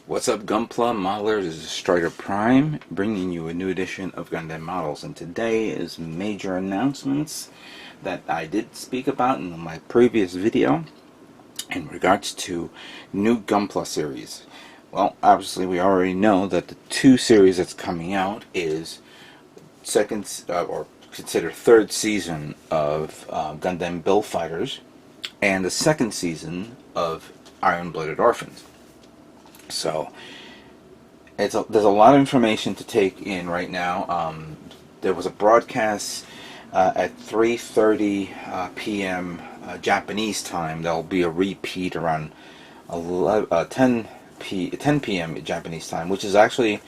What's up, Gunpla modelers? This is Strider Prime, bringing you a new edition of Gundam Models, and today is major announcements that I did speak about in my previous video in regards to new Gunpla series. Well, obviously we already know that the two series that's coming out is second or considered third season of Gundam Build Fighters and the second season of Iron-Blooded Orphans. So there's a lot of information to take in right now. There was a broadcast at 3:30 p.m. Japanese time. There'll be a repeat around 10 p.m. Japanese time, which is actually,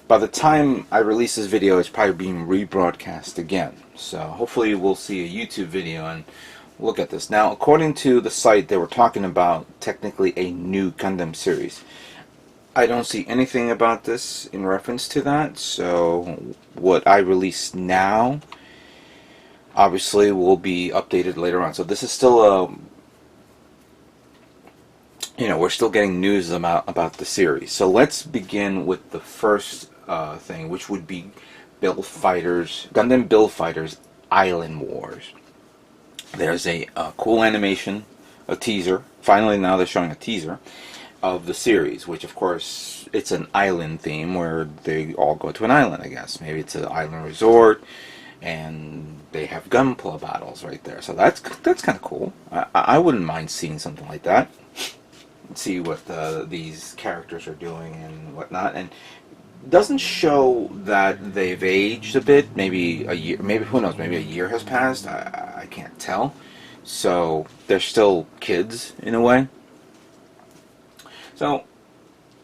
by the time I release this video, it's probably being rebroadcast again. So hopefully we'll see a YouTube video and look at this. Now, according to the site, they were talking about technically a new Gundam series. I don't see anything about this in reference to that, so what I release now obviously will be updated later on. So this is still we're still getting news about the series. So let's begin with the first thing, which would be Gundam Build Fighters Island Wars. There's a cool animation, a teaser. Finally, now they're showing a teaser of the series, which of course it's an island theme where they all go to an island, I guess. Maybe it's an island resort and they have Gunpla battles right there. So that's kind of cool. I wouldn't mind seeing something like that. See what these characters are doing and whatnot. And it doesn't show that they've aged a bit. Maybe a year, maybe who knows, maybe a year has passed. I can't tell. So they're still kids in a way. So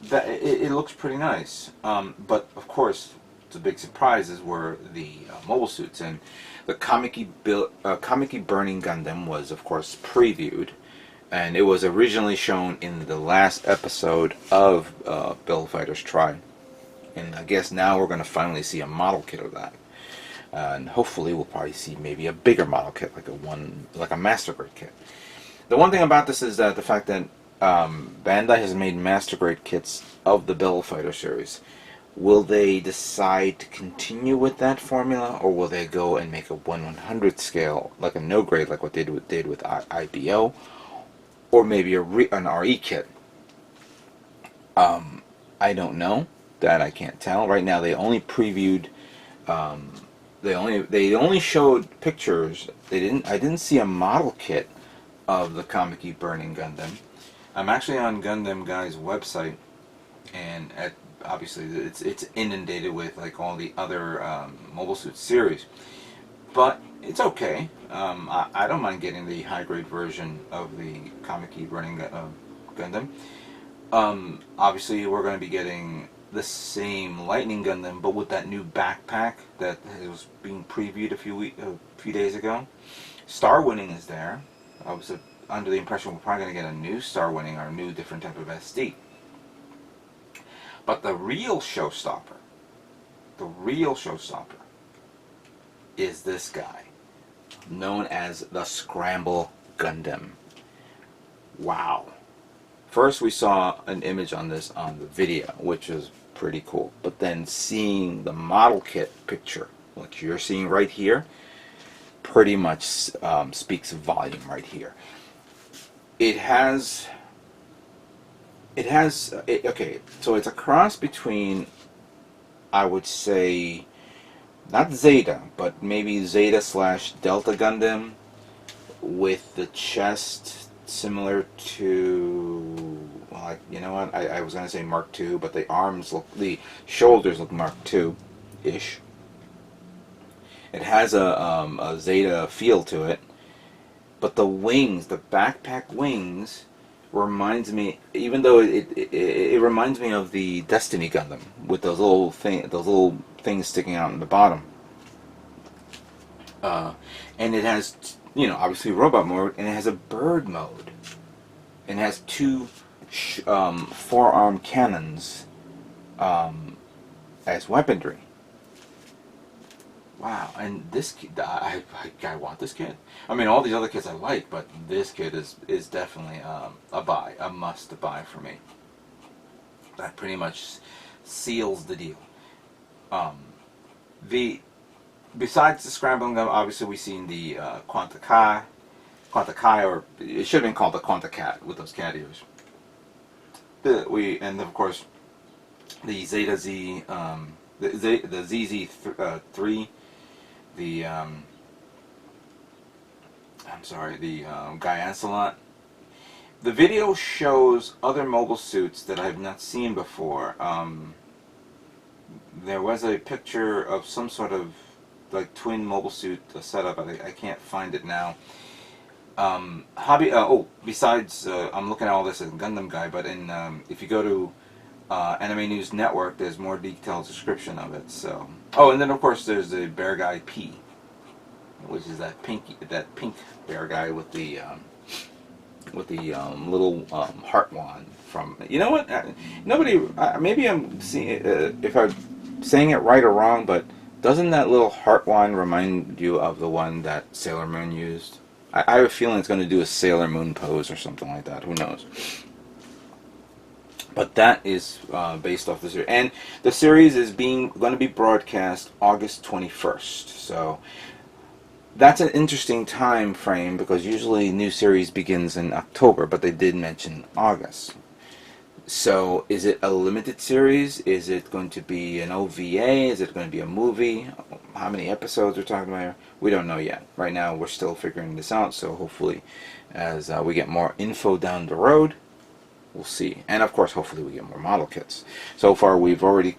that it looks pretty nice, but of course the big surprises were the mobile suits, and the Kamiki Burning Gundam was of course previewed, and it was originally shown in the last episode of Build Fighters Try, and I guess now we're going to finally see a model kit of that, and hopefully we'll probably see maybe a bigger model kit, like a Master Grade kit. The one thing about this is that the fact that Bandai has made Master Grade kits of the Build Fighter series. Will they decide to continue with that formula, or will they go and make a 1/100 scale, like a no grade, like what they did with IBO, or maybe an RE kit? I don't know. That I can't tell. Right now, they only previewed. They only showed pictures. I didn't see a model kit of the Kamiki Burning Gundam. I'm actually on Gundam Guy's website, and obviously it's inundated with like all the other Mobile Suit series, but it's okay. I don't mind getting the high grade version of the Kamiki Burning Gundam. Obviously we're going to be getting the same Lightning Gundam, but with that new backpack that was being previewed a few days ago. Star Winning is there. I was under the impression we're probably going to get a new Star Winning or a new different type of SD. But the real showstopper is this guy, known as the Scramble Gundam. Wow. First we saw an image on this on the video, which is pretty cool. But then seeing the model kit picture, which you're seeing right here, pretty much speaks volume right here. Okay, so it's a cross between, I would say, not Zeta, but maybe Zeta / Delta Gundam, with the chest similar to, well, you know what, I was going to say Mark II, but the shoulders look Mark II-ish. It has a Zeta feel to it. But the wings, the backpack wings, reminds me, even though it reminds me of the Destiny Gundam with those little things sticking out in the bottom. And it has, obviously robot mode, and it has a bird mode. And it has two forearm cannons as weaponry. Wow, and this kid, I want this kid. I mean, all these other kids I like, but this kid is definitely a must buy for me. That pretty much seals the deal. The Besides the Scramble Gundam, obviously we've seen the Quanta Kai, or it should have been called the Quanta Cat with those cat ears. And of course the Zeta Z, the ZZ3, the Guy Gundam. The video shows other mobile suits that I have not seen before. There was a picture of some sort of like twin mobile suit setup. I can't find it now. Besides, I'm looking at all this as a Gundam guy, but if you go to Anime News Network, there's more detailed description of it. So, and then of course there's the Bear Guy P, which is that pink bear guy with the little heart wand from. You know what? Maybe I'm seeing if I'm saying it right or wrong, but doesn't that little heart wand remind you of the one that Sailor Moon used? I have a feeling it's going to do a Sailor Moon pose or something like that. Who knows? But that is based off the series, and the series is going to be broadcast August 21st. So that's an interesting time frame because usually new series begins in October, but they did mention August. So is it a limited series? Is it going to be an OVA? Is it going to be a movie? How many episodes we're talking about here? We don't know yet. Right now we're still figuring this out, so hopefully as we get more info down the road, we'll see. And of course hopefully we get more model kits. So far we've already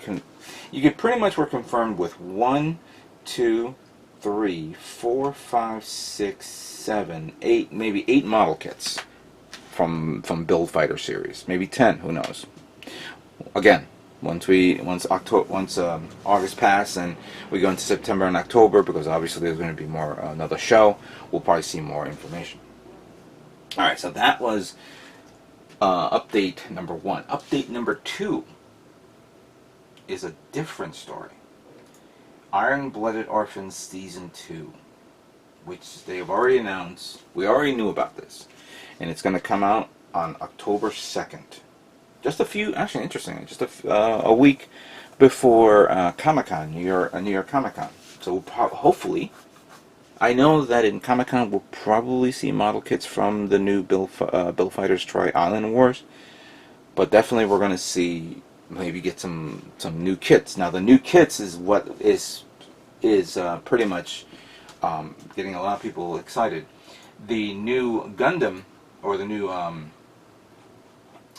we're confirmed with 1, 2, 3, 4, 5, 6, 7, 8, maybe 8 model kits from Build Fighter series, maybe 10. Who knows? Again, once August passes and we go into September and October, because obviously there's going to be more another show, we'll probably see more information. All right, so that was update number 1. Update number 2 is a different story. Iron-Blooded Orphans Season 2, which they have already announced. We already knew about this. And it's going to come out on October 2nd. Just a week before Comic-Con, New York Comic-Con. So hopefully, I know that in Comic-Con we'll probably see model kits from the new Build Fighters Troy Island Wars. But definitely we're going to see, maybe get some new kits. Now the new kits is what is pretty much getting a lot of people excited. The new Gundam, or the new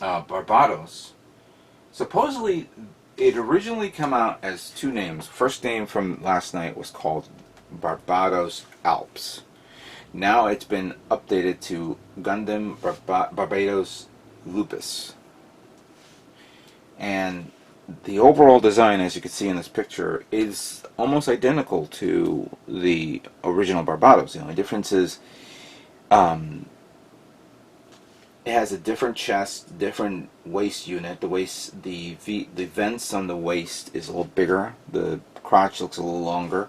Barbados, supposedly it originally came out as 2 names. First name from last night was called Barbados Alps. Now it's been updated to Gundam Barbados Lupus. And the overall design, as you can see in this picture, is almost identical to the original Barbados. The only difference is it has a different chest, different waist unit. The vents on the waist is a little bigger. The crotch looks a little longer.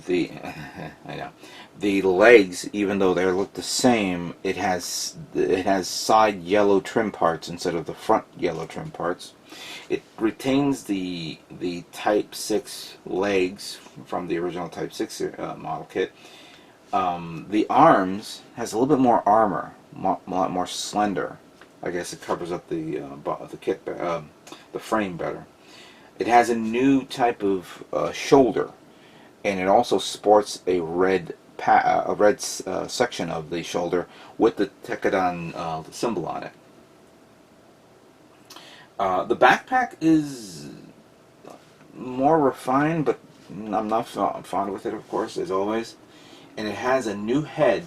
I know. The legs, even though they look the same, it has side yellow trim parts instead of the front yellow trim parts. It retains the Type 6 legs from the original Type 6 model kit. The arms has a little bit more armor, a lot more slender. I guess it covers up the kit, the frame better. It has a new type of shoulder, and it also sports a red section of the shoulder with the Tekadon symbol on it. The backpack is more refined, but I'm not fond with it, of course, as always. And it has a new head.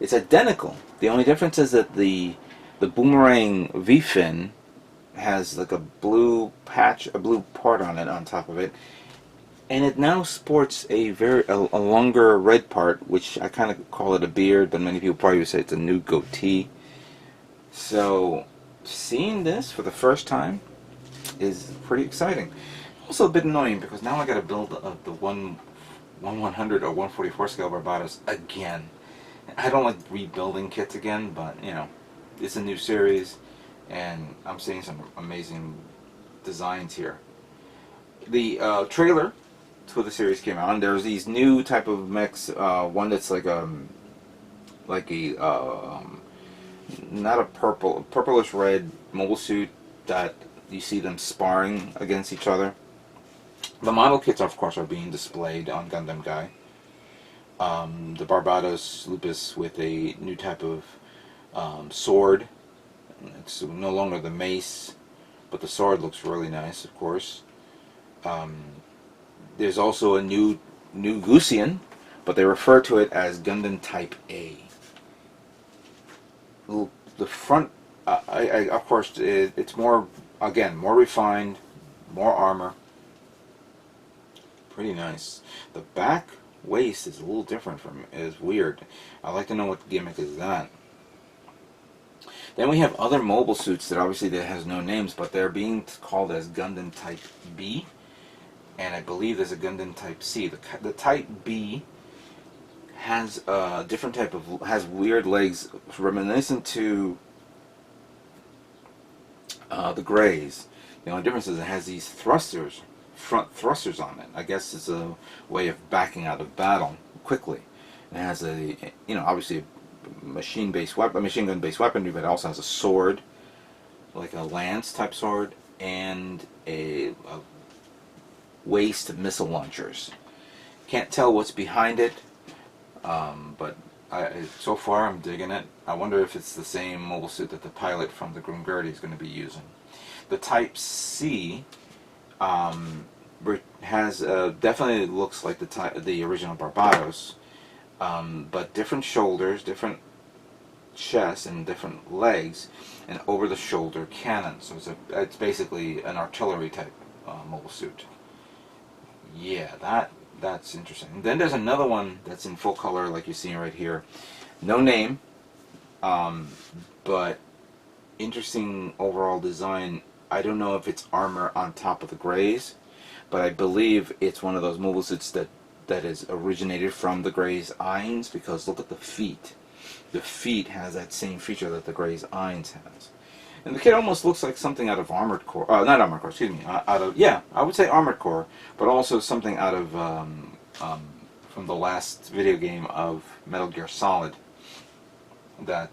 It's identical. The only difference is that the boomerang V-fin has like a blue patch, a blue part on it on top of it, and it now sports a longer red part, which I kind of call it a beard, but many people probably would say it's a new goatee. So seeing this for the first time is pretty exciting. Also a bit annoying because now I got to build the 1/100 or 1/44 scale Barbados again. I don't like rebuilding kits again, but you know, it's a new series, and I'm seeing some amazing designs here. The trailer to the series came out, and there's these new type of mechs. One that's like a not a purplish red mobile suit that you see them sparring against each other. The model kits, of course, are being displayed on Gundam Guy. The Barbados Lupus with a new type of sword. It's no longer the mace, but the sword looks really nice, of course. There's also a new Gusian, but they refer to it as Gundam Type A. The front, of course, it's more, again, more refined, more armor. Pretty nice. The back waist is a little different is weird. I'd like to know what gimmick is that. Then we have other mobile suits that obviously that has no names, but they're being called as Gundam Type B, and I believe there's a Gundam Type C. The Type B has a different type of, has weird legs reminiscent to the Greys. The only difference is it has these thrusters, front thrusters on it. I guess it's a way of backing out of battle quickly. It has a, obviously a machine gun based weaponry, but it also has a sword, like a lance type sword, and a waist missile launchers. Can't tell what's behind it, but so far I'm digging it. I wonder if it's the same mobile suit that the pilot from the Grungurdi is going to be using. The Type C has definitely looks like the original Barbados, but different shoulders, different chest, and different legs, and over the shoulder cannon. So it's basically an artillery type mobile suit. Yeah, that's interesting. And then there's another one that's in full color, like you're seeing right here. No name, but interesting overall design. I don't know if it's armor on top of the Greys, but I believe it's one of those mobile suits that is originated from the Greys' Eins, because look at the feet. The feet has that same feature that the Greys' Eins has. And the kit almost looks like something out of Armored Core. Not Armored Core, excuse me. Yeah, I would say Armored Core, but also something out of from the last video game of Metal Gear Solid. That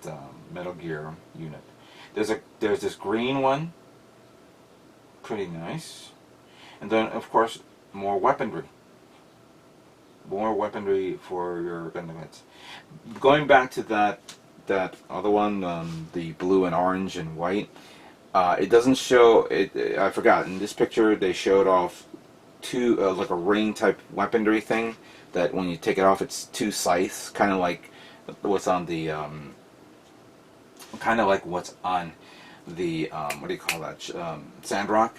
Metal Gear unit. There's this green one. Pretty nice. And then, of course, more weaponry. More weaponry for your Gundam hits. Going back to that other one, the blue and orange and white, it doesn't show it. I forgot. In this picture, they showed off two like a ring type weaponry thing. That when you take it off, it's two scythes, kind of like what's on the what do you call that? Sandrock.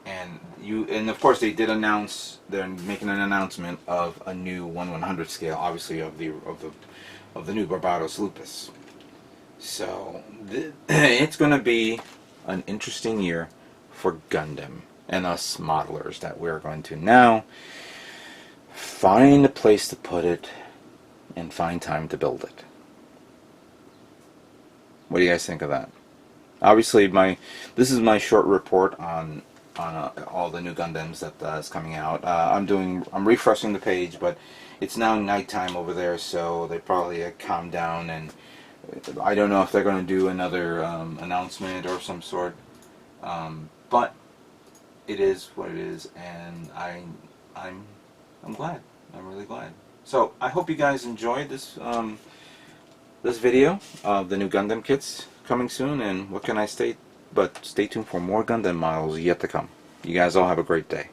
And of course they did announce, they're making an announcement of a new 1/100 scale, obviously of the new Barbados Lupus. So it's going to be an interesting year for Gundam and us modelers, that we're going to now find a place to put it and find time to build it. What do you guys think of that? Obviously, this is my short report on all the new Gundams that is coming out. I'm refreshing the page, but it's now nighttime over there, so they probably calmed down, and I don't know if they're going to do another announcement or some sort. But it is what it is, and I'm glad. I'm really glad. So I hope you guys enjoyed this this video of the new Gundam kits coming soon, and what can I state but stay tuned for more Gundam models yet to come. You guys all have a great day.